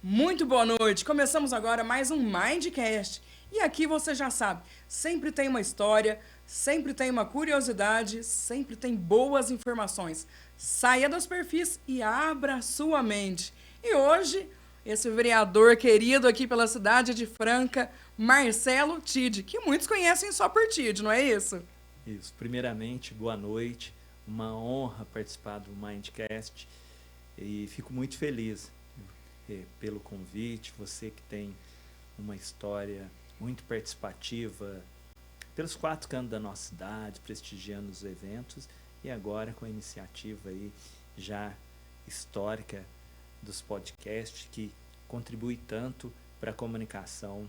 Muito boa noite. Começamos agora mais um Mindcast. E aqui você já sabe, sempre tem uma história, sempre tem uma curiosidade, sempre tem boas informações. Saia dos perfis e abra a sua mente. E hoje, esse vereador querido aqui pela cidade de Franca, Marcelo Tide, que muitos conhecem só por Tide, não é isso? Isso. Primeiramente, boa noite. Uma honra participar do Mindcast e fico muito feliz pelo convite. Você que tem uma história muito participativa pelos quatro cantos da nossa cidade, prestigiando os eventos e agora com a iniciativa aí já histórica dos podcasts que contribui tanto para a comunicação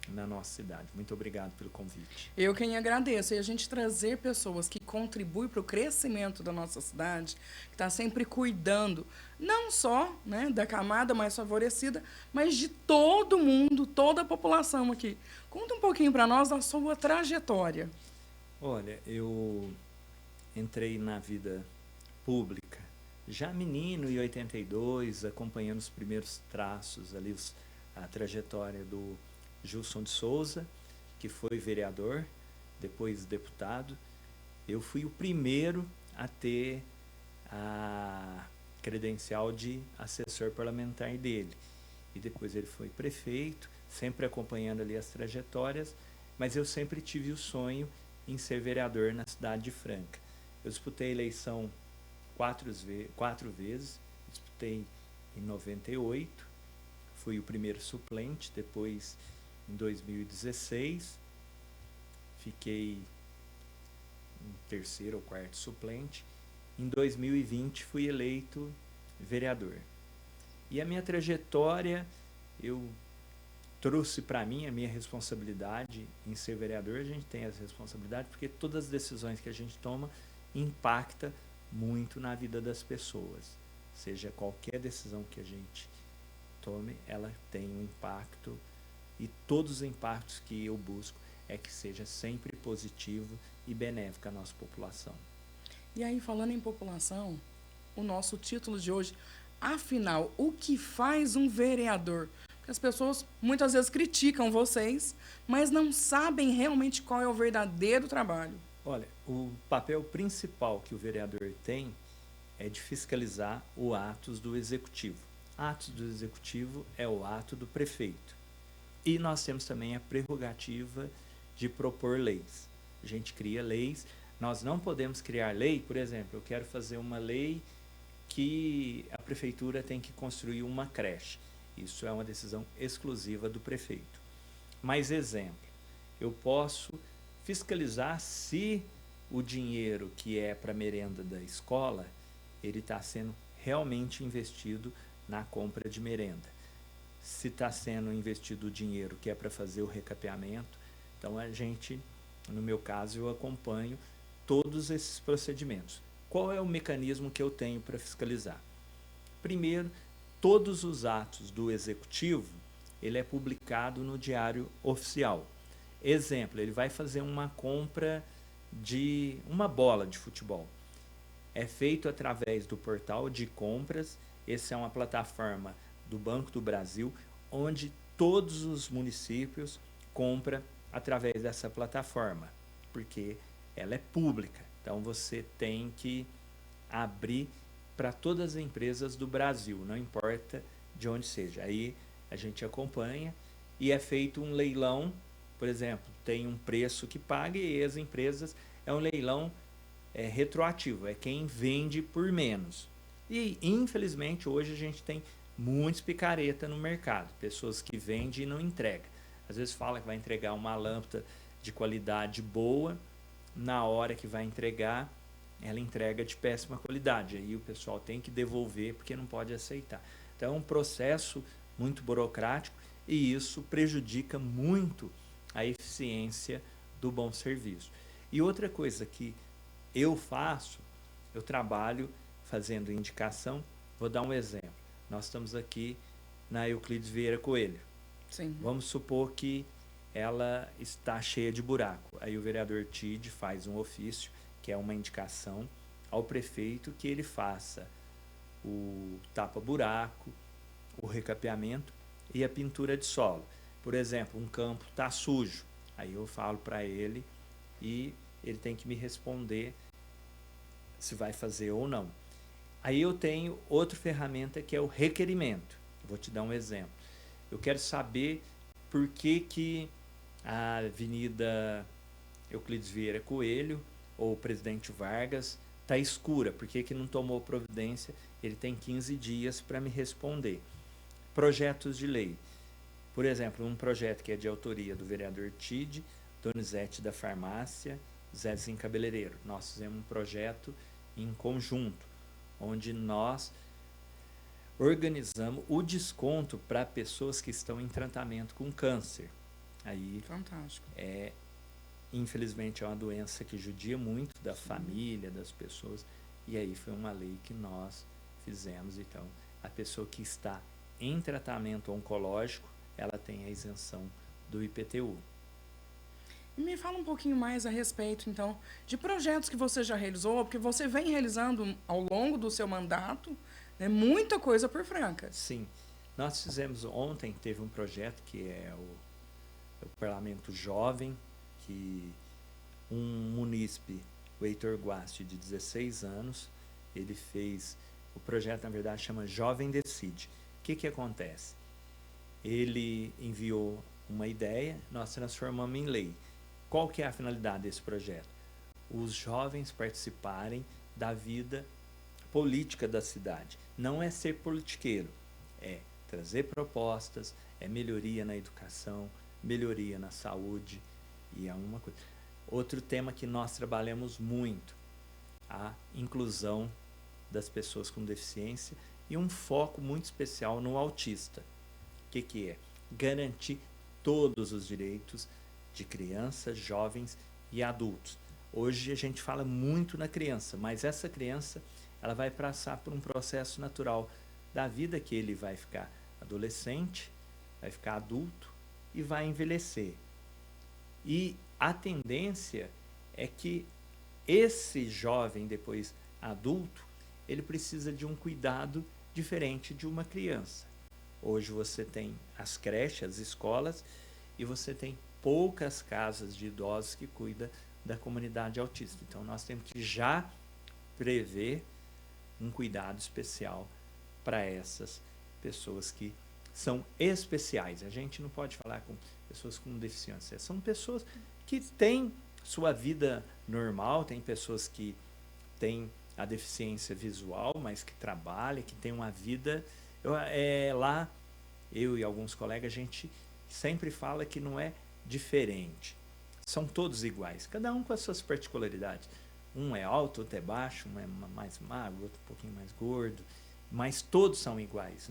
na nossa cidade. Muito obrigado pelo convite. Eu quem agradeço. E a gente trazer pessoas que contribuem para o crescimento da nossa cidade, que está sempre cuidando, não só né, da camada mais favorecida, mas de todo mundo, toda a população aqui. Conta um pouquinho para nós da sua trajetória. Olha, eu entrei na vida pública já menino em 82, acompanhando os primeiros traços ali, a trajetória do Gilson de Souza, que foi vereador, depois deputado. Eu fui o primeiro a ter a credencial de assessor parlamentar dele. E depois ele foi prefeito, sempre acompanhando ali as trajetórias, mas eu sempre tive o sonho em ser vereador na cidade de Franca. Eu disputei a eleição quatro vezes, disputei em 98, fui o primeiro suplente, depois em 2016, fiquei em terceiro ou quarto suplente, em 2020 fui eleito vereador. E a minha trajetória, eu trouxe para mim a minha responsabilidade em ser vereador. A gente tem essa responsabilidade porque todas as decisões que a gente toma impacta muito na vida das pessoas. Seja qualquer decisão que a gente tome, ela tem um impacto e todos os impactos que eu busco é que seja sempre positivo e benéfico à nossa população. E aí, falando em população, o nosso título de hoje, afinal, o que faz um vereador? Porque as pessoas muitas vezes criticam vocês, mas não sabem realmente qual é o verdadeiro trabalho. Olha, o papel principal que o vereador tem é de fiscalizar os atos do executivo. Atos do executivo é o ato do prefeito. E nós temos também a prerrogativa de propor leis. A gente cria leis. Nós não podemos criar lei, por exemplo, eu quero fazer uma lei que a prefeitura tem que construir uma creche. Isso é uma decisão exclusiva do prefeito. Mais exemplo, eu posso fiscalizar se o dinheiro que é para a merenda da escola, ele está sendo realmente investido na compra de merenda. Se está sendo investido o dinheiro que é para fazer o recapeamento, então a gente, no meu caso, eu acompanho todos esses procedimentos. Qual é o mecanismo que eu tenho para fiscalizar? Primeiro, todos os atos do executivo, ele é publicado no Diário Oficial. Exemplo, ele vai fazer uma compra de uma bola de futebol. É feito através do portal de compras. Essa é uma plataforma do Banco do Brasil, onde todos os municípios compram através dessa plataforma, porque ela é pública. Então você tem que abrir para todas as empresas do Brasil, não importa de onde seja. Aí a gente acompanha e é feito um leilão, por exemplo, tem um preço que paga e as empresas é um leilão retroativo, é quem vende por menos. E infelizmente hoje a gente tem muitos picareta no mercado, pessoas que vendem e não entregam. Às vezes fala que vai entregar uma lâmpada de qualidade boa, na hora que vai entregar, ela entrega de péssima qualidade. Aí o pessoal tem que devolver porque não pode aceitar. Então é um processo muito burocrático e isso prejudica muito a eficiência do bom serviço. E outra coisa que eu faço, eu trabalho fazendo indicação. Vou dar um exemplo. Nós estamos aqui na Euclides Vieira Coelho. Sim. Vamos supor que ela está cheia de buraco. Aí o vereador Tide faz um ofício, que é uma indicação ao prefeito que ele faça o tapa-buraco, o recapeamento e a pintura de solo. Por exemplo, um campo está sujo, aí eu falo para ele e ele tem que me responder se vai fazer ou não. Aí eu tenho outra ferramenta que é o requerimento. Vou te dar um exemplo. Eu quero saber por que a Avenida Euclides Vieira Coelho ou Presidente Vargas está escura, por que não tomou providência? Ele tem 15 dias para me responder. Projetos de lei. Por exemplo, um projeto que é de autoria do vereador Tide, Donizete da Farmácia, Zezinho Cabeleireiro. Nós fizemos um projeto em conjunto, onde nós organizamos o desconto para pessoas que estão em tratamento com câncer. Aí, fantástico. Infelizmente, é uma doença que judia muito da família, das pessoas, e aí foi uma lei que nós fizemos. Então, a pessoa que está em tratamento oncológico, ela tem a isenção do IPTU. E me fala um pouquinho mais a respeito, então, de projetos que você já realizou, porque você vem realizando ao longo do seu mandato, né, muita coisa por Franca. Sim. Nós fizemos ontem, teve um projeto que é o Parlamento Jovem, que um munícipe, o Heitor Guasti, de 16 anos, ele fez, o projeto na verdade chama Jovem Decide. O que acontece? Ele enviou uma ideia, nós transformamos em lei. Qual que é a finalidade desse projeto? Os jovens participarem da vida política da cidade. Não é ser politiqueiro, é trazer propostas, é melhoria na educação, melhoria na saúde, e é uma coisa. Outro tema que nós trabalhamos muito, a inclusão das pessoas com deficiência e um foco muito especial no autista. O que é? Garantir todos os direitos de crianças, jovens e adultos. Hoje a gente fala muito na criança, mas essa criança ela vai passar por um processo natural da vida, que ele vai ficar adolescente, vai ficar adulto e vai envelhecer. E a tendência é que esse jovem, depois adulto, ele precisa de um cuidado diferente de uma criança. Hoje você tem as creches, as escolas, e você tem poucas casas de idosos que cuidam da comunidade autista. Então, nós temos que já prever um cuidado especial para essas pessoas que são especiais. A gente não pode falar com pessoas com deficiência. São pessoas que têm sua vida normal, tem pessoas que têm a deficiência visual, mas que trabalham, que têm uma vida... Lá, eu e alguns colegas, a gente sempre fala que não é diferente. São todos iguais, cada um com as suas particularidades. Um é alto, outro é baixo, um é mais magro, outro um pouquinho mais gordo, mas todos são iguais.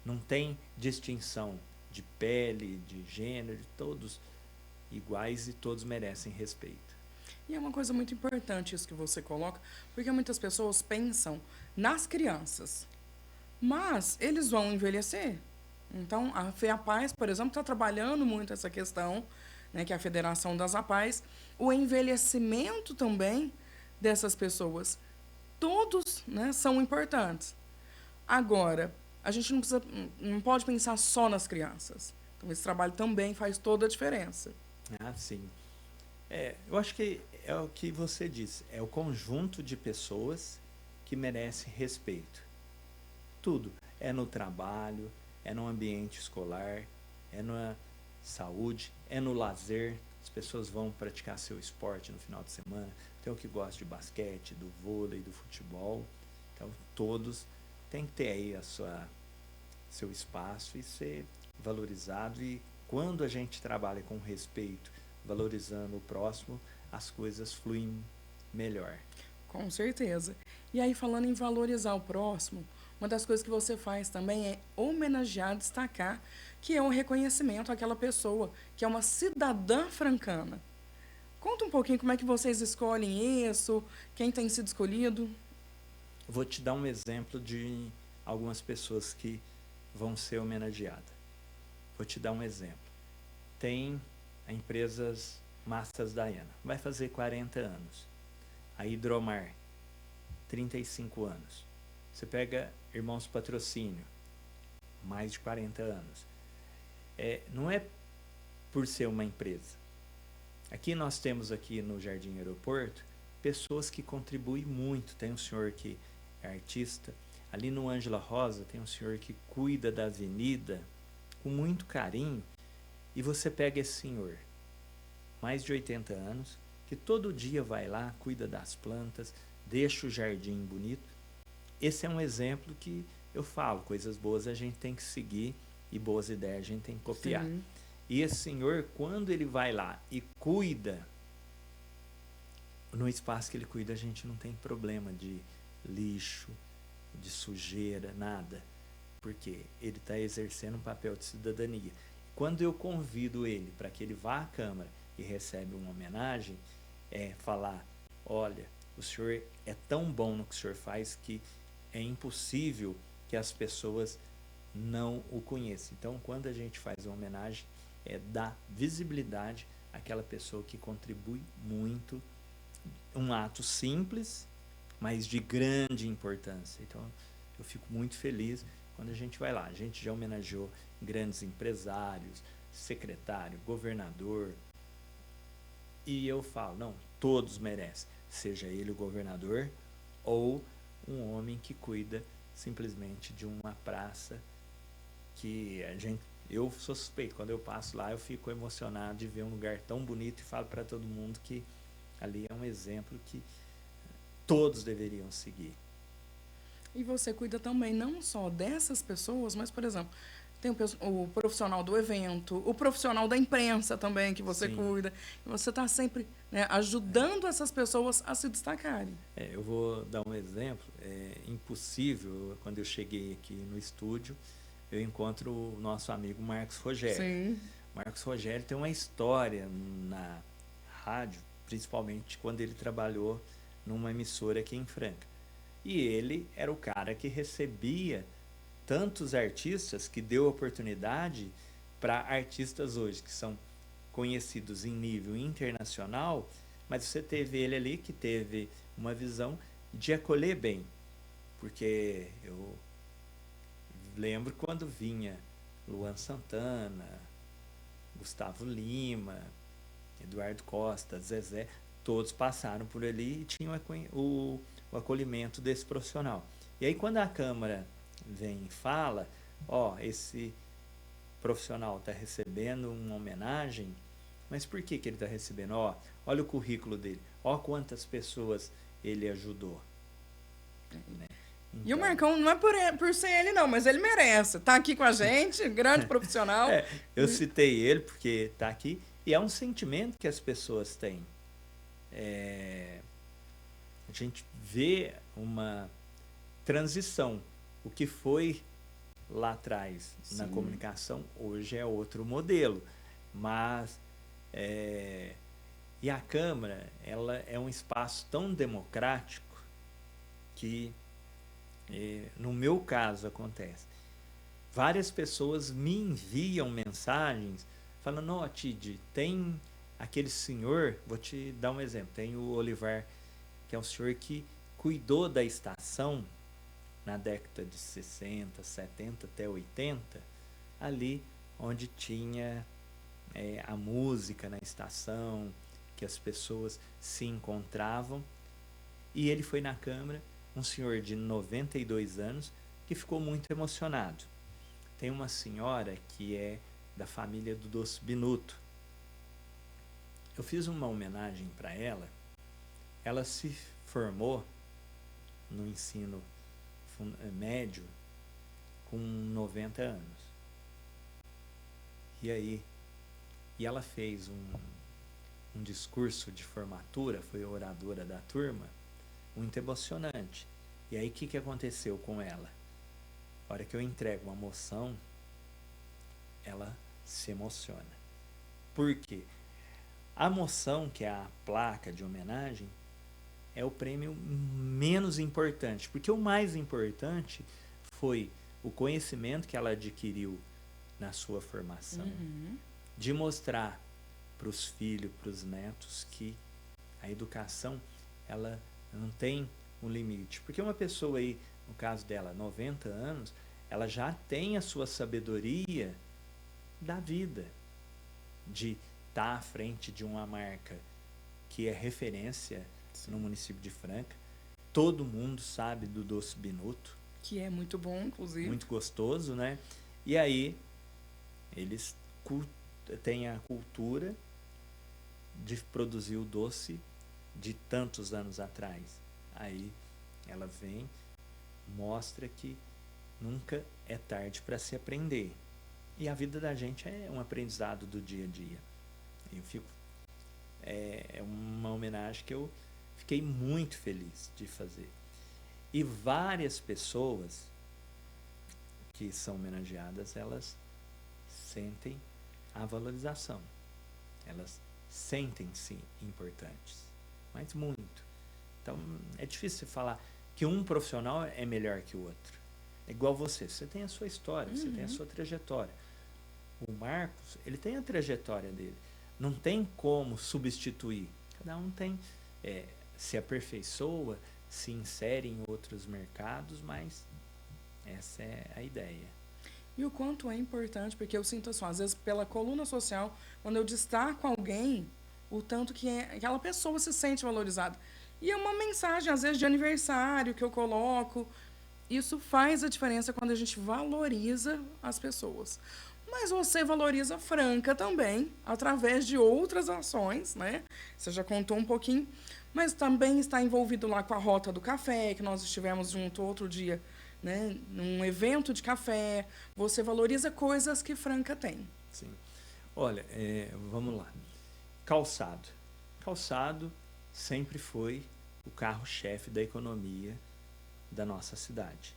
Não tem distinção de pele, de gênero, todos iguais e todos merecem respeito. E é uma coisa muito importante isso que você coloca, porque muitas pessoas pensam nas crianças, mas eles vão envelhecer. Então, a FEAPAES, por exemplo, está trabalhando muito essa questão, né, que é a Federação das APAES, o envelhecimento também dessas pessoas. Todos, né, são importantes. Agora, a gente não pode pensar só nas crianças. Então, esse trabalho também faz toda a diferença. Ah, sim. Eu acho que é o que você disse, é o conjunto de pessoas que merece respeito. Tudo. É no trabalho, é no ambiente escolar, é na saúde, é no lazer. As pessoas vão praticar seu esporte no final de semana. Tem o que gosta de basquete, do vôlei, do futebol. Então, todos têm que ter aí seu espaço e ser valorizado. E quando a gente trabalha com respeito, valorizando o próximo, as coisas fluem melhor. Com certeza. E aí, falando em valorizar o próximo, uma das coisas que você faz também é homenagear, destacar, que é um reconhecimento àquela pessoa, que é uma cidadã francana. Conta um pouquinho como é que vocês escolhem isso, quem tem sido escolhido. Vou te dar um exemplo de algumas pessoas que vão ser homenageadas. Vou te dar um exemplo. Tem a empresa Massas Dayana, vai fazer 40 anos. A Hidromar, 35 anos. Você pega Irmãos Patrocínio, mais de 40 anos. Não é por ser uma empresa. Aqui nós temos aqui no Jardim Aeroporto pessoas que contribuem muito. Tem um senhor que é artista. Ali no Ângela Rosa tem um senhor que cuida da avenida com muito carinho. E você pega esse senhor, mais de 80 anos, que todo dia vai lá, cuida das plantas, deixa o jardim bonito. Esse é um exemplo que eu falo, coisas boas a gente tem que seguir e boas ideias a gente tem que copiar. Sim. E esse senhor, quando ele vai lá e cuida, no espaço que ele cuida a gente não tem problema de lixo, de sujeira, nada. Porque ele está exercendo um papel de cidadania. Quando eu convido ele para que ele vá à Câmara e recebe uma homenagem, falar, olha, o senhor é tão bom no que o senhor faz que é impossível que as pessoas não o conheçam. Então, quando a gente faz uma homenagem, dar visibilidade àquela pessoa que contribui muito, um ato simples, mas de grande importância. Então, eu fico muito feliz quando a gente vai lá. A gente já homenageou grandes empresários, secretário, governador. E eu falo, não, todos merecem. Seja ele o governador ou um homem que cuida simplesmente de uma praça que eu sou suspeito. Quando eu passo lá, eu fico emocionado de ver um lugar tão bonito e falo para todo mundo que ali é um exemplo que todos deveriam seguir. E você cuida também não só dessas pessoas, mas, por exemplo, tem o profissional do evento, o profissional da imprensa também, que você cuida. E você está sempre, né, ajudando essas pessoas a se destacarem. Eu vou dar um exemplo. É impossível, quando eu cheguei aqui no estúdio, eu encontro o nosso amigo Marcos Rogério. Sim. Marcos Rogério tem uma história na rádio, principalmente quando ele trabalhou numa emissora aqui em Franca. E ele era o cara que recebia tantos artistas, que deu oportunidade para artistas hoje que são conhecidos em nível internacional, mas você teve ele ali que teve uma visão de acolher bem, porque eu lembro quando vinha Luan Santana, Gustavo Lima, Eduardo Costa, Zezé, todos passaram por ali e tinham o acolhimento desse profissional. E aí quando a Câmara vem e fala, esse profissional está recebendo uma homenagem, mas por que ele está recebendo? Olha o currículo dele, quantas pessoas ele ajudou. Né? Então, e o Marcão não é por ser ele não, mas ele merece. Tá aqui com a gente, grande profissional. Eu citei ele porque está aqui, e é um sentimento que as pessoas têm. A gente vê uma transição. O que foi lá atrás na comunicação, hoje é outro modelo. Mas, e a Câmara, ela é um espaço tão democrático que, no meu caso, acontece. Várias pessoas me enviam mensagens falando, Tid, tem aquele senhor, vou te dar um exemplo, tem o Olivar, que é um senhor que cuidou da estação na década de 60, 70 até 80, ali onde tinha a música na estação, que as pessoas se encontravam. E ele foi na Câmara, um senhor de 92 anos, que ficou muito emocionado. Tem uma senhora que é da família do Doce Binuto. Eu fiz uma homenagem para ela. Ela se formou no ensino médio com 90 anos. E ela fez um discurso de formatura, foi a oradora da turma, muito emocionante. E aí o que aconteceu com ela? A hora que eu entrego uma moção, ela se emociona. Por quê? A moção, que é a placa de homenagem, é o prêmio menos importante, porque o mais importante foi o conhecimento que ela adquiriu na sua formação, de mostrar para os filhos, para os netos, que a educação, ela não tem um limite. Porque uma pessoa aí, no caso dela, 90 anos, ela já tem a sua sabedoria da vida, de estar à frente de uma marca que é referência no município de Franca. Todo mundo sabe do doce Binuto. Que é muito bom, inclusive. Muito gostoso, né? E aí, eles têm a cultura de produzir o doce de tantos anos atrás. Aí, ela vem, mostra que nunca é tarde para se aprender. E a vida da gente é um aprendizado do dia a dia. Eu fico... É uma homenagem que eu fiquei muito feliz de fazer. E várias pessoas que são homenageadas, elas sentem a valorização. Elas sentem-se importantes. Mas muito. Então, é difícil falar que um profissional é melhor que o outro. É igual você. Você tem a sua história, você tem a sua trajetória. O Marcos, ele tem a trajetória dele. Não tem como substituir. Cada um tem, se aperfeiçoa, se insere em outros mercados, mas essa é a ideia. E o quanto é importante, porque eu sinto assim, às vezes pela coluna social, quando eu destaco alguém, o tanto que aquela pessoa se sente valorizada. E é uma mensagem, às vezes, de aniversário que eu coloco. Isso faz a diferença quando a gente valoriza as pessoas. Mas você valoriza Franca também, através de outras ações, né? Você já contou um pouquinho, mas também está envolvido lá com a Rota do Café, que nós estivemos junto outro dia, né? Num evento de café. Você valoriza coisas que Franca tem. Sim. Olha, vamos lá. Calçado. Calçado sempre foi o carro-chefe da economia da nossa cidade.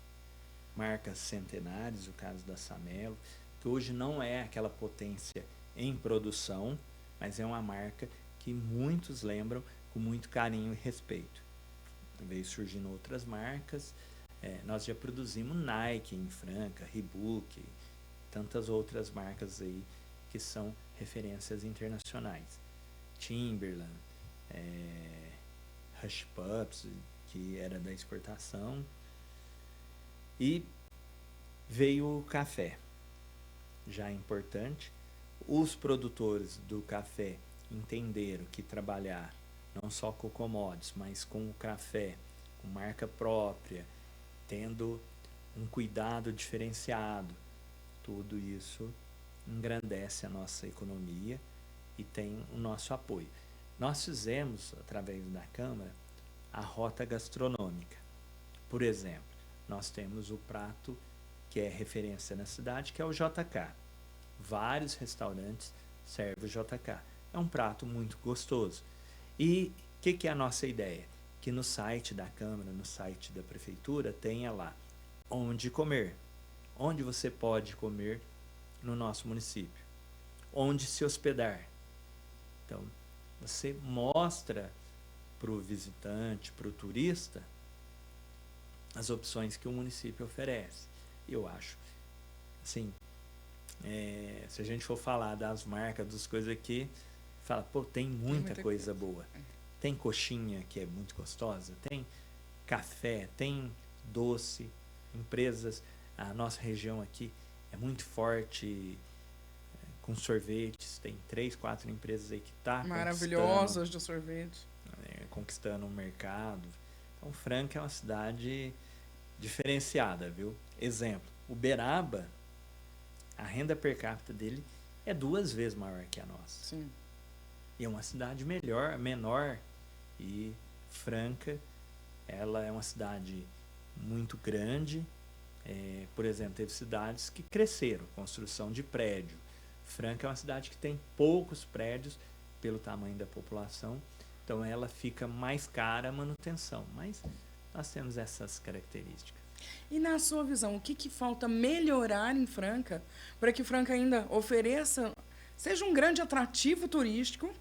Marcas centenárias, o caso da Samelo, que hoje não é aquela potência em produção, mas é uma marca que muitos lembram com muito carinho e respeito. Veio surgindo outras marcas, nós já produzimos Nike em Franca, Reebok, tantas outras marcas aí que são referências internacionais. Timberland, Hush Puppies, que era da exportação, e veio o café, já importante. Os produtores do café entenderam que trabalhar não só com commodities, mas com o café, com marca própria, tendo um cuidado diferenciado, tudo isso engrandece a nossa economia e tem o nosso apoio. Nós fizemos, através da Câmara, a rota gastronômica. Por exemplo, nós temos o prato que é referência na cidade, que é o JK. Vários restaurantes servem o JK. É um prato muito gostoso. E o que é a nossa ideia? Que no site da Câmara, no site da Prefeitura, tenha lá onde comer. Onde você pode comer no nosso município. Onde se hospedar. Então, você mostra para o visitante, para o turista, as opções que o município oferece. Eu acho, assim, se a gente for falar das marcas, das coisas aqui, fala, pô, tem muita coisa boa. Tem coxinha, que é muito gostosa, tem café, tem doce, empresas, a nossa região aqui é muito forte com sorvetes, tem 3, 4 empresas aí que tá maravilhosas de sorvete, conquistando o mercado. Então, Franca é uma cidade diferenciada, viu? Exemplo, Uberaba, a renda per capita dele é 2 vezes maior que a nossa. Sim. E é uma cidade menor, e Franca, ela é uma cidade muito grande. Por exemplo, teve cidades que cresceram, construção de prédio. Franca é uma cidade que tem poucos prédios pelo tamanho da população, então ela fica mais cara a manutenção, mas nós temos essas características. E na sua visão, o que falta melhorar em Franca para que Franca ainda ofereça, seja um grande atrativo turístico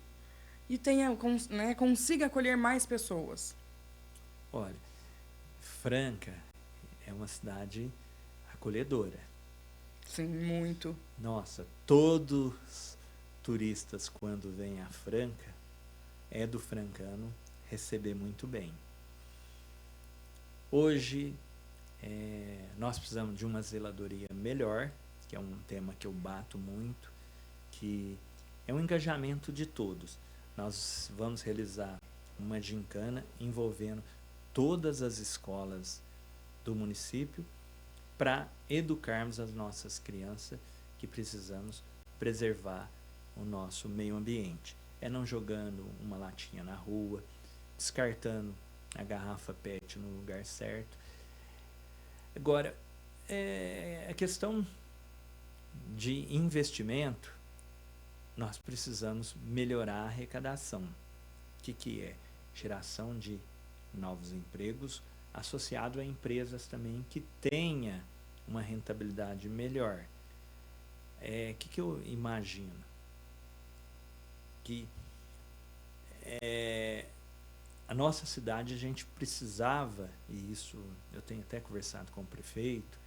e tenha, né, consiga acolher mais pessoas? Olha, Franca é uma cidade acolhedora. Sim, muito. Nossa, todos turistas quando vêm a Franca, é do francano receber muito bem. Hoje Nós precisamos de uma zeladoria melhor, que é um tema que eu bato muito, que é um engajamento de todos. Nós vamos realizar uma gincana envolvendo todas as escolas do município para educarmos as nossas crianças que precisamos preservar o nosso meio ambiente. É não jogando uma latinha na rua, descartando a garrafa PET no lugar certo. Agora, a questão de investimento, nós precisamos melhorar a arrecadação. O que é? Geração de novos empregos associado a empresas também que tenha uma rentabilidade melhor. Que eu imagino? Que a nossa cidade, a gente precisava, e isso eu tenho até conversado com o prefeito,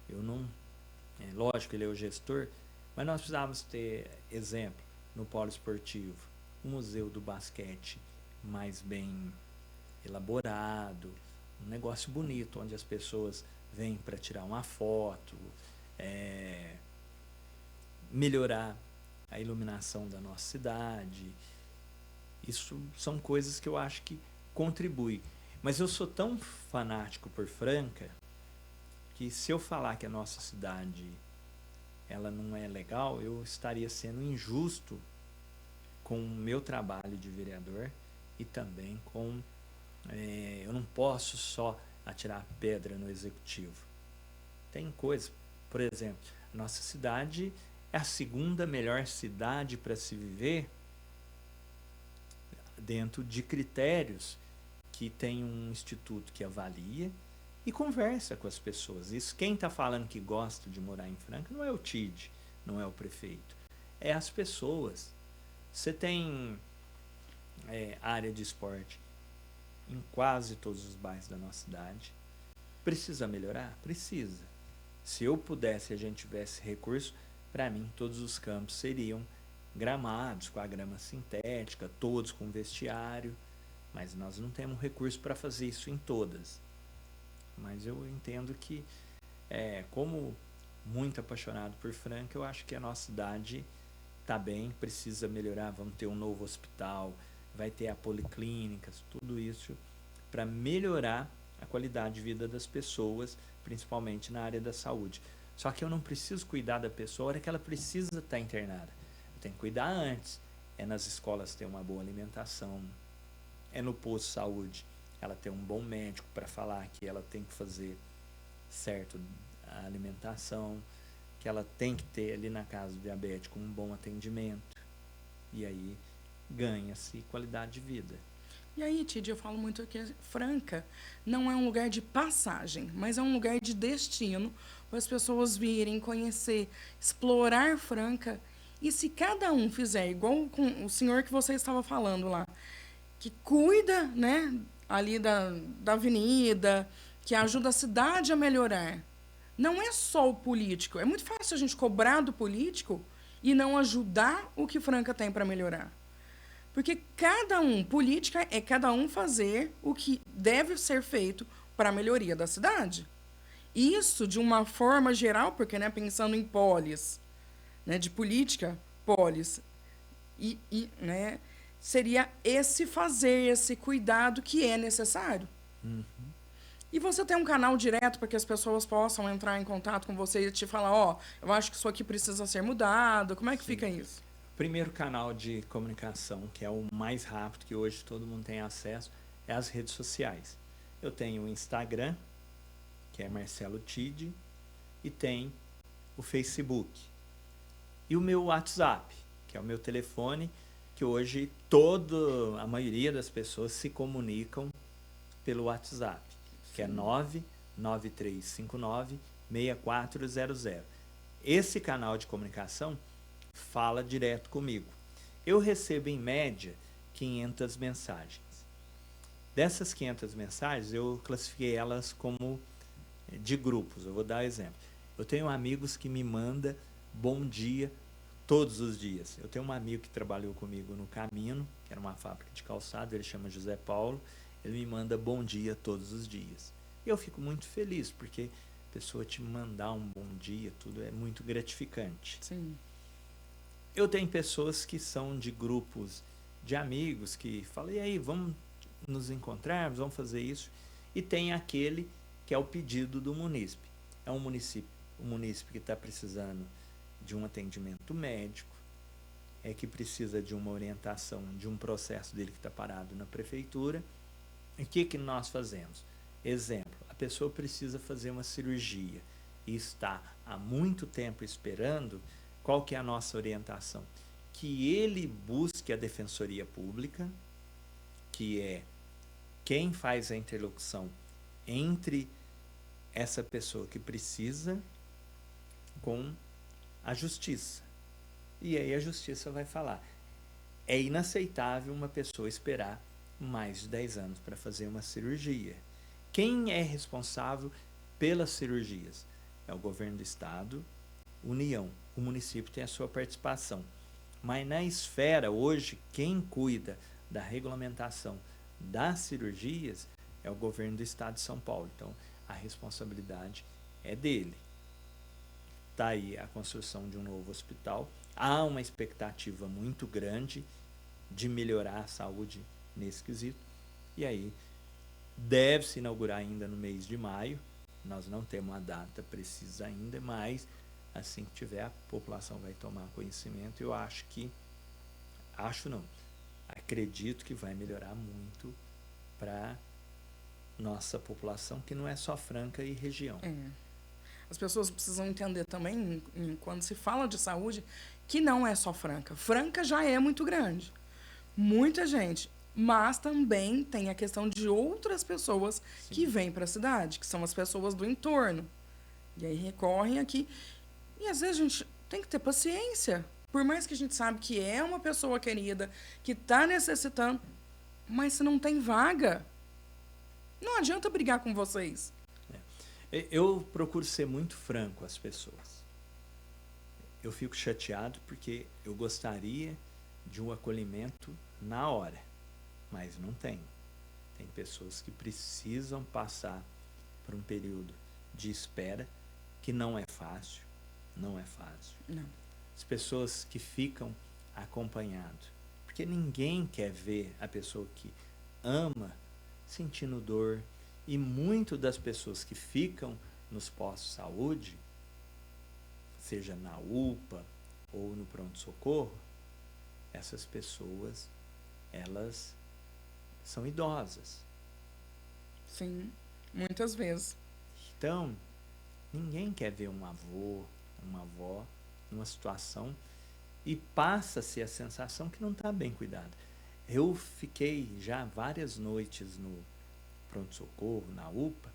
eu não, lógico, ele é o gestor, mas nós precisávamos ter, exemplo, no polo esportivo, um museu do basquete mais bem elaborado, um negócio bonito, onde as pessoas vêm para tirar uma foto, melhorar a iluminação da nossa cidade. Isso são coisas que eu acho que contribuem. Mas eu sou tão fanático por Franca que se eu falar que a nossa cidade ela não é legal, eu estaria sendo injusto com o meu trabalho de vereador e também com... eu não posso só atirar pedra no executivo. Tem coisas, por exemplo, a nossa cidade é a segunda melhor cidade para se viver dentro de critérios que tem um instituto que avalia e conversa com as pessoas. Isso, quem está falando que gosta de morar em Franca não é o TID, não é o prefeito, é as pessoas. Você tem área de esporte em quase todos os bairros da nossa cidade. Precisa melhorar? Precisa. Se eu pudesse, a gente tivesse recurso, para mim todos os campos seriam gramados com a grama sintética, todos com vestiário, mas nós não temos recurso para fazer isso em todas. Mas eu entendo que, como muito apaixonado por Franca, eu acho que a nossa cidade está bem, precisa melhorar. Vamos ter um novo hospital, vai ter a policlínica, tudo isso para melhorar a qualidade de vida das pessoas, principalmente na área da saúde. Só que eu não preciso cuidar da pessoa a hora que ela precisa estar internada. Eu tenho que cuidar antes. É nas escolas ter uma boa alimentação, é no posto de saúde ela ter um bom médico para falar que ela tem que fazer certo a alimentação, que ela tem que ter ali na casa do diabético um bom atendimento. E aí ganha-se qualidade de vida. E aí, Tid, eu falo muito que Franca não é um lugar de passagem, mas é um lugar de destino para as pessoas virem, conhecer, explorar Franca. E se cada um fizer igual com o senhor que você estava falando lá, que cuida, né, ali da avenida, que ajuda a cidade a melhorar. Não é só o político. É muito fácil a gente cobrar do político e não ajudar o que Franca tem para melhorar. Porque política é cada um fazer o que deve ser feito para a melhoria da cidade. Isso de uma forma geral, porque, né, pensando em polis, né, de política, polis, né, seria esse fazer, esse cuidado que é necessário. Uhum. E você tem um canal direto para que as pessoas possam entrar em contato com você e te falar, eu acho que isso aqui precisa ser mudado. Como é que fica isso? Primeiro canal de comunicação, que é o mais rápido, que hoje todo mundo tem acesso, é as redes sociais. Eu tenho o Instagram, que é Marcelo Tid, e tem o Facebook. E o meu WhatsApp, que é o meu telefone, que hoje a maioria das pessoas se comunicam pelo WhatsApp, que é 99359-6400. Esse canal de comunicação fala direto comigo. Eu recebo, em média, 500 mensagens. Dessas 500 mensagens, eu classifiquei elas como de grupos. Eu vou dar exemplo. Eu tenho amigos que me mandam bom dia todos os dias. Eu tenho um amigo que trabalhou comigo no Camino, que era uma fábrica de calçado, ele chama José Paulo, ele me manda bom dia todos os dias. E eu fico muito feliz, porque a pessoa te mandar um bom dia, tudo é muito gratificante. Sim. Eu tenho pessoas que são de grupos de amigos que falam, e aí, vamos nos encontrarmos, vamos fazer isso. E tem aquele que é o pedido do munícipe. É um munícipe que está precisando de um atendimento médico, que precisa de uma orientação de um processo dele que está parado na prefeitura. E o que nós fazemos? Exemplo, a pessoa precisa fazer uma cirurgia e está há muito tempo esperando. Qual que é a nossa orientação? Que ele busque a Defensoria Pública, que é quem faz a interlocução entre essa pessoa que precisa com a justiça. E aí a justiça vai falar, é inaceitável uma pessoa esperar mais de 10 anos para fazer uma cirurgia. Quem é responsável pelas cirurgias? É o governo do estado, União. O município tem a sua participação. Mas na esfera, hoje, quem cuida da regulamentação das cirurgias é o governo do estado de São Paulo. Então, a responsabilidade é dele. Está aí a construção de um novo hospital. Há uma expectativa muito grande de melhorar a saúde nesse quesito. E aí, deve-se inaugurar ainda no mês de maio. Nós não temos uma data precisa ainda, mas assim que tiver, a população vai tomar conhecimento. Eu acredito que vai melhorar muito para nossa população, que não é só Franca e região. As pessoas precisam entender também, quando se fala de saúde, que não é só Franca. Franca já é muito grande. Muita gente. Mas também tem a questão de outras pessoas que vêm para a cidade, que são as pessoas do entorno. E aí recorrem aqui. E às vezes a gente tem que ter paciência. Por mais que a gente sabe que é uma pessoa querida, que está necessitando, mas se não tem vaga, não adianta brigar com vocês. Eu procuro ser muito franco com as pessoas. Eu fico chateado porque eu gostaria de um acolhimento na hora, mas não tem. Tem pessoas que precisam passar por um período de espera que não é fácil. Não é fácil. Não. As pessoas que ficam acompanhado, porque ninguém quer ver a pessoa que ama sentindo dor. E muito das pessoas que ficam nos postos de saúde, seja na UPA ou no pronto-socorro, essas pessoas, elas são idosas. Sim, muitas vezes. Então, ninguém quer ver um avô, uma avó numa situação e passa-se a sensação que não está bem cuidado. Eu fiquei já várias noites no pronto-socorro, na UPA,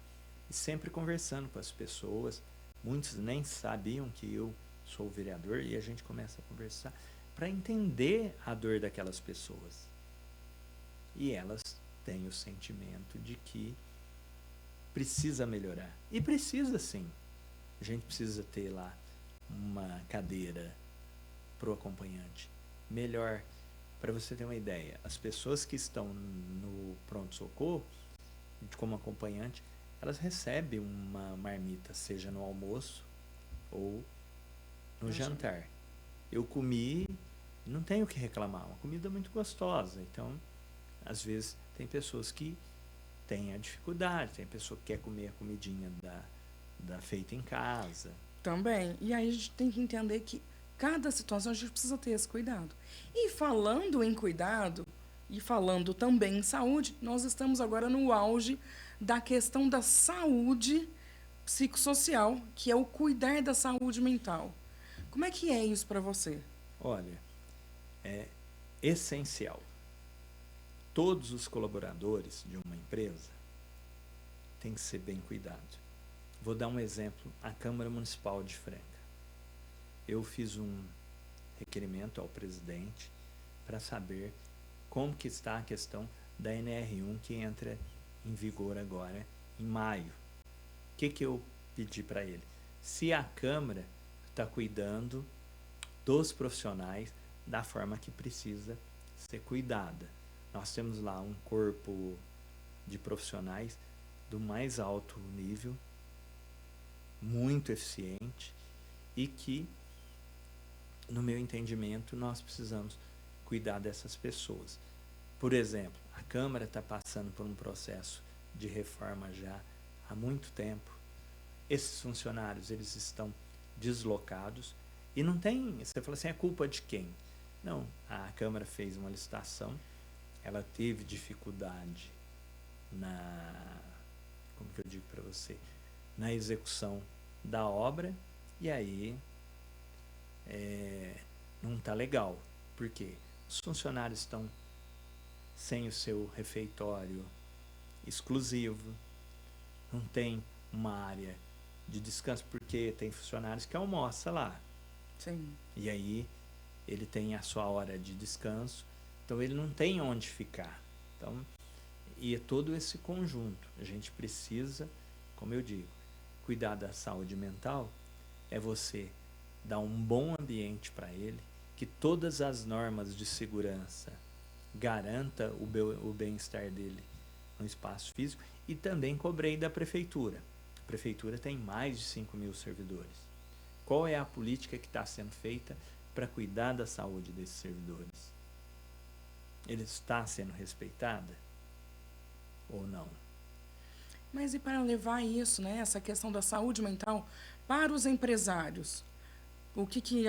e sempre conversando com as pessoas. Muitos nem sabiam que eu sou vereador e a gente começa a conversar para entender a dor daquelas pessoas. E elas têm o sentimento de que precisa melhorar. E precisa sim. A gente precisa ter lá uma cadeira para o acompanhante. Melhor, para você ter uma ideia, as pessoas que estão no pronto-socorro, como acompanhante, elas recebem uma marmita, seja no almoço ou no jantar. Eu comi, não tenho o que reclamar, uma comida muito gostosa. Então, às vezes, tem pessoas que têm a dificuldade, tem pessoa que quer comer a comidinha da feita em casa. Também. E aí a gente tem que entender que cada situação a gente precisa ter esse cuidado. E falando em cuidado, e falando também em saúde, nós estamos agora no auge da questão da saúde psicossocial, que é o cuidar da saúde mental. Como é que é isso para você? Olha, é essencial. Todos os colaboradores de uma empresa têm que ser bem cuidados. Vou dar um exemplo, a Câmara Municipal de Franca. Eu fiz um requerimento ao presidente para saber como que está a questão da NR1 que entra em vigor agora em maio. O que eu pedi para ele? Se a Câmara está cuidando dos profissionais da forma que precisa ser cuidada. Nós temos lá um corpo de profissionais do mais alto nível, muito eficiente, e que, no meu entendimento, nós precisamos cuidar dessas pessoas. Por exemplo, a Câmara está passando por um processo de reforma já há muito tempo. Esses funcionários, eles estão deslocados e não tem, você fala assim, é culpa de quem? Não, a Câmara fez uma licitação, ela teve dificuldade como que eu digo para você, na execução da obra, e aí não está legal. Por quê? Os funcionários estão sem o seu refeitório exclusivo, não tem uma área de descanso, porque tem funcionários que almoçam lá. Sim. E aí ele tem a sua hora de descanso, então ele não tem onde ficar. Então, e é todo esse conjunto. A gente precisa, como eu digo, cuidar da saúde mental é você dar um bom ambiente para ele, que todas as normas de segurança garanta o bem-estar dele no espaço físico, e também cobrei da prefeitura. A prefeitura tem mais de 5.000 servidores. Qual é a política que está sendo feita para cuidar da saúde desses servidores? Ele está sendo respeitada ou não? Mas e para levar isso, né, essa questão da saúde mental para os empresários? O que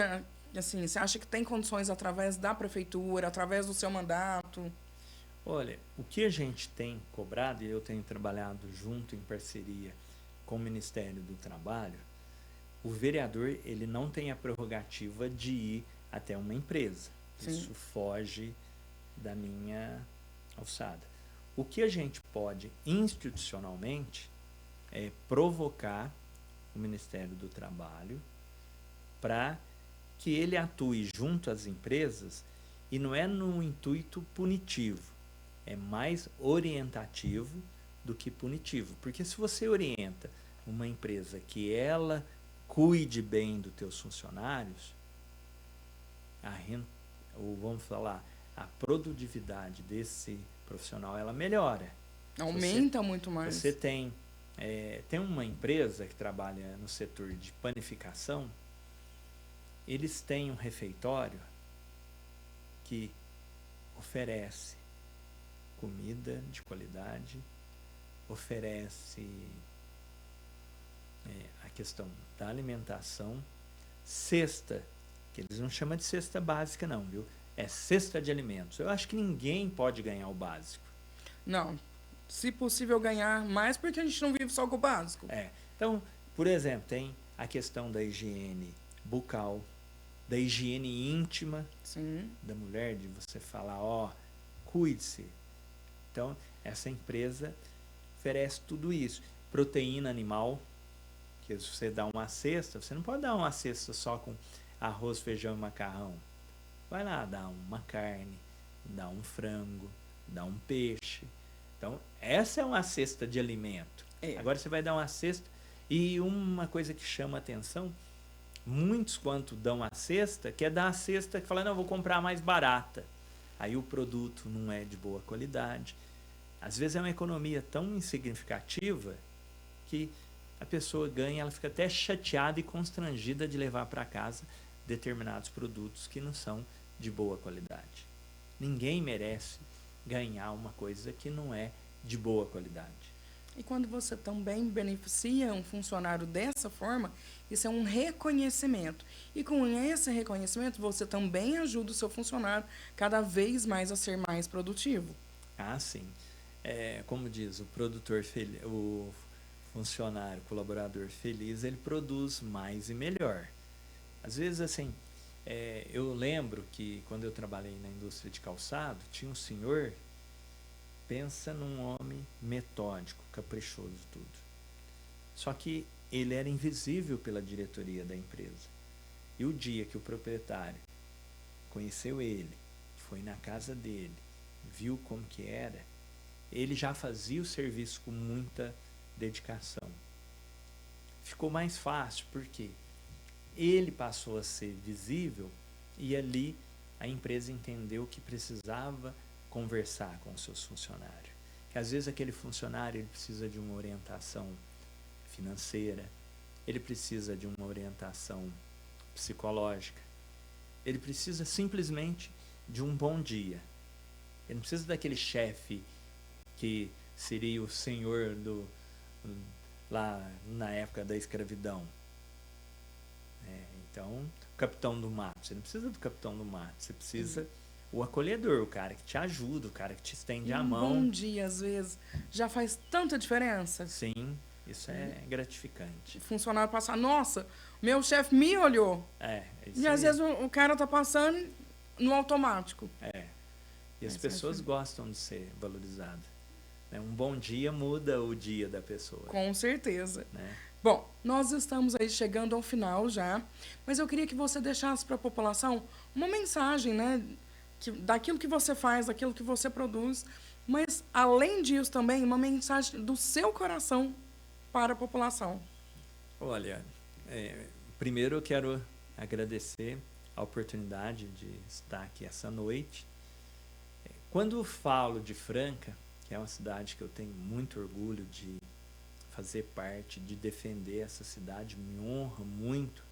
assim, você acha que tem condições através da prefeitura, através do seu mandato? Olha, o que a gente tem cobrado, e eu tenho trabalhado junto em parceria com o Ministério do Trabalho, o vereador, ele não tem a prerrogativa de ir até uma empresa. Sim. Isso foge da minha alçada. O que a gente pode institucionalmente é provocar o Ministério do Trabalho para que ele atue junto às empresas, e não é no intuito punitivo, é mais orientativo do que punitivo. Porque se você orienta uma empresa que ela cuide bem dos teus funcionários, vamos falar, a produtividade desse profissional, ela melhora. Aumenta muito mais. Você tem uma empresa que trabalha no setor de panificação, eles têm um refeitório que oferece comida de qualidade, oferece a questão da alimentação, cesta, que eles não chamam de cesta básica não, viu? É cesta de alimentos. Eu acho que ninguém pode ganhar o básico. Não. Se possível ganhar mais, porque a gente não vive só com o básico. Então, por exemplo, tem a questão da higiene bucal, da higiene íntima. Sim. Da mulher, de você falar, cuide-se. Então, essa empresa oferece tudo isso. Proteína animal, que se você dá uma cesta, você não pode dar uma cesta só com arroz, feijão e macarrão. Vai lá, dá uma carne, dá um frango, dá um peixe. Então, essa é uma cesta de alimento. Agora você vai dar uma cesta, e uma coisa que chama a atenção, muitos quando dão a cesta, quer dar a cesta que fala, não, vou comprar mais barata. Aí o produto não é de boa qualidade. Às vezes é uma economia tão insignificativa que a pessoa ganha, ela fica até chateada e constrangida de levar para casa determinados produtos que não são de boa qualidade. Ninguém merece ganhar uma coisa que não é de boa qualidade. E quando você também beneficia um funcionário dessa forma, isso é um reconhecimento. E com esse reconhecimento, você também ajuda o seu funcionário cada vez mais a ser mais produtivo. Sim. Como diz o produtor feliz, o funcionário, colaborador feliz, ele produz mais e melhor. Às vezes, assim, eu lembro que quando eu trabalhei na indústria de calçado, tinha um senhor, pensa num homem metódico, caprichoso, tudo. Só que ele era invisível pela diretoria da empresa. E o dia que o proprietário conheceu ele, foi na casa dele, viu como que era, ele já fazia o serviço com muita dedicação. Ficou mais fácil, porque ele passou a ser visível, e ali a empresa entendeu que precisava conversar com os seus funcionários, que às vezes aquele funcionário ele precisa de uma orientação financeira, ele precisa de uma orientação psicológica, ele precisa simplesmente de um bom dia. Ele não precisa daquele chefe que seria o senhor lá na época da escravidão. Então, o capitão do mato, você não precisa do capitão do mato, você precisa o acolhedor, o cara que te ajuda, o cara que te estende a mão. Um bom dia, às vezes, já faz tanta diferença. Sim, isso é gratificante. O funcionário passar, nossa, meu chefe me olhou. Isso e às aí. vezes o cara tá passando no automático. E as pessoas gostam de ser valorizadas. Né? Um bom dia muda o dia da pessoa. Com certeza. Né? Bom, nós estamos aí chegando ao final já, mas eu queria que você deixasse para a população uma mensagem, né, daquilo que você faz, daquilo que você produz, mas, além disso também, uma mensagem do seu coração para a população. Olha, primeiro eu quero agradecer a oportunidade de estar aqui essa noite. Quando falo de Franca, que é uma cidade que eu tenho muito orgulho de fazer parte, de defender essa cidade, me honra muito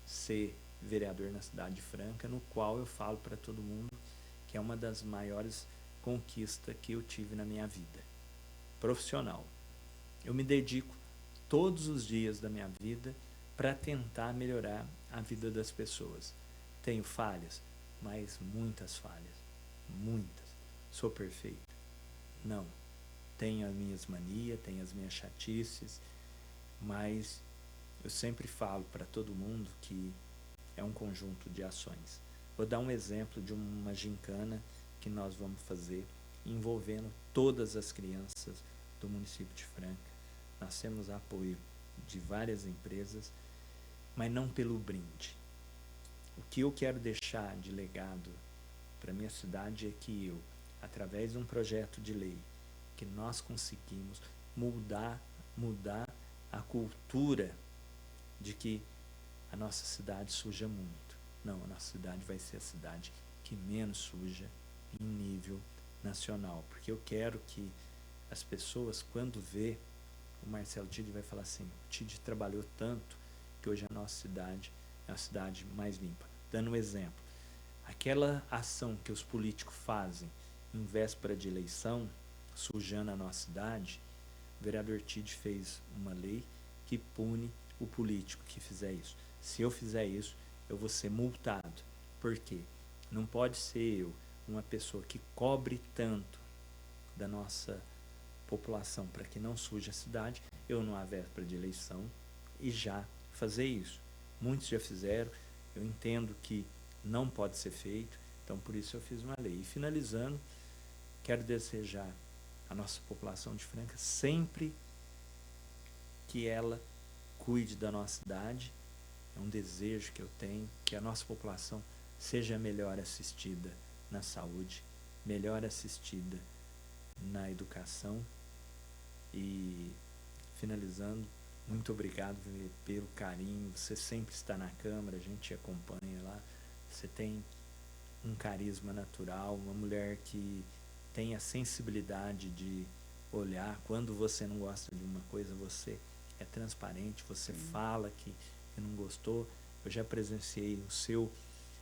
ser vereador na cidade de Franca, no qual eu falo para todo mundo que é uma das maiores conquistas que eu tive na minha vida profissional. Eu me dedico todos os dias da minha vida para tentar melhorar a vida das pessoas. Tenho falhas, mas muitas falhas, muitas. Sou perfeito? Não. Tenho as minhas manias, tenho as minhas chatices, mas eu sempre falo para todo mundo que é um conjunto de ações. Vou dar um exemplo de uma gincana que nós vamos fazer envolvendo todas as crianças do município de Franca. Nós temos apoio de várias empresas, mas não pelo brinde. O que eu quero deixar de legado para minha cidade é que eu, através de um projeto de lei, que nós conseguimos mudar a cultura de que a nossa cidade suja muito. Não, a nossa cidade vai ser a cidade que menos suja em nível nacional, porque eu quero que as pessoas, quando vê o Marcelo Tide, vai falar assim: o Tide trabalhou tanto que hoje a nossa cidade é a cidade mais limpa. Dando um exemplo, aquela ação que os políticos fazem em véspera de eleição, sujando a nossa cidade, o vereador Tide fez uma lei que pune o político que fizer isso. Se eu fizer isso, eu vou ser multado. Por quê? Não pode ser eu, uma pessoa que cobre tanto da nossa população para que não suje a cidade, eu numa véspera de eleição e já fazer isso. Muitos já fizeram, eu entendo que não pode ser feito, então por isso eu fiz uma lei. E finalizando, quero desejar à nossa população de Franca sempre que ela cuide da nossa cidade. É um desejo que eu tenho, que a nossa população seja melhor assistida na saúde, melhor assistida na educação. E finalizando, muito obrigado pelo carinho. Você sempre está na Câmara, a gente te acompanha lá. Você tem um carisma natural, uma mulher que tem a sensibilidade de olhar. Quando você não gosta de uma coisa, você é transparente, você fala que não gostou. Eu já presenciei o seu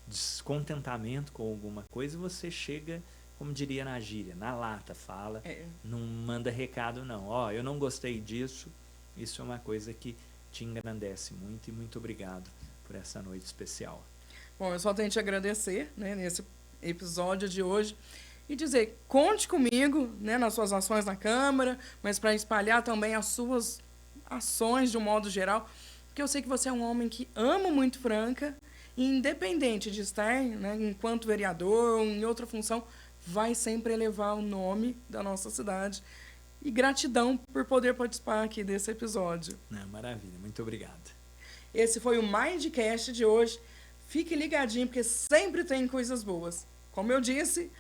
descontentamento com alguma coisa e você chega, como diria na gíria, na lata, fala, não manda recado não. Ó, eu não gostei disso. Isso é uma coisa que te engrandece muito, e muito obrigado por essa noite especial. Bom, eu só tenho que te agradecer, né, nesse episódio de hoje e dizer, conte comigo, né, nas suas ações na Câmara, mas para espalhar também as suas ações de um modo geral, porque eu sei que você é um homem que ama muito Franca e independente de estar, né, enquanto vereador ou em outra função, vai sempre elevar o nome da nossa cidade. E gratidão por poder participar aqui desse episódio. Maravilha, muito obrigado. Esse foi o Mindcast de hoje. Fique ligadinho, porque sempre tem coisas boas. Como eu disse,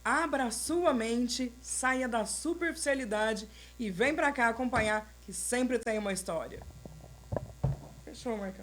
abra a sua mente, saia da superficialidade e vem pra cá acompanhar, que sempre tem uma história. Fechou, Marcão?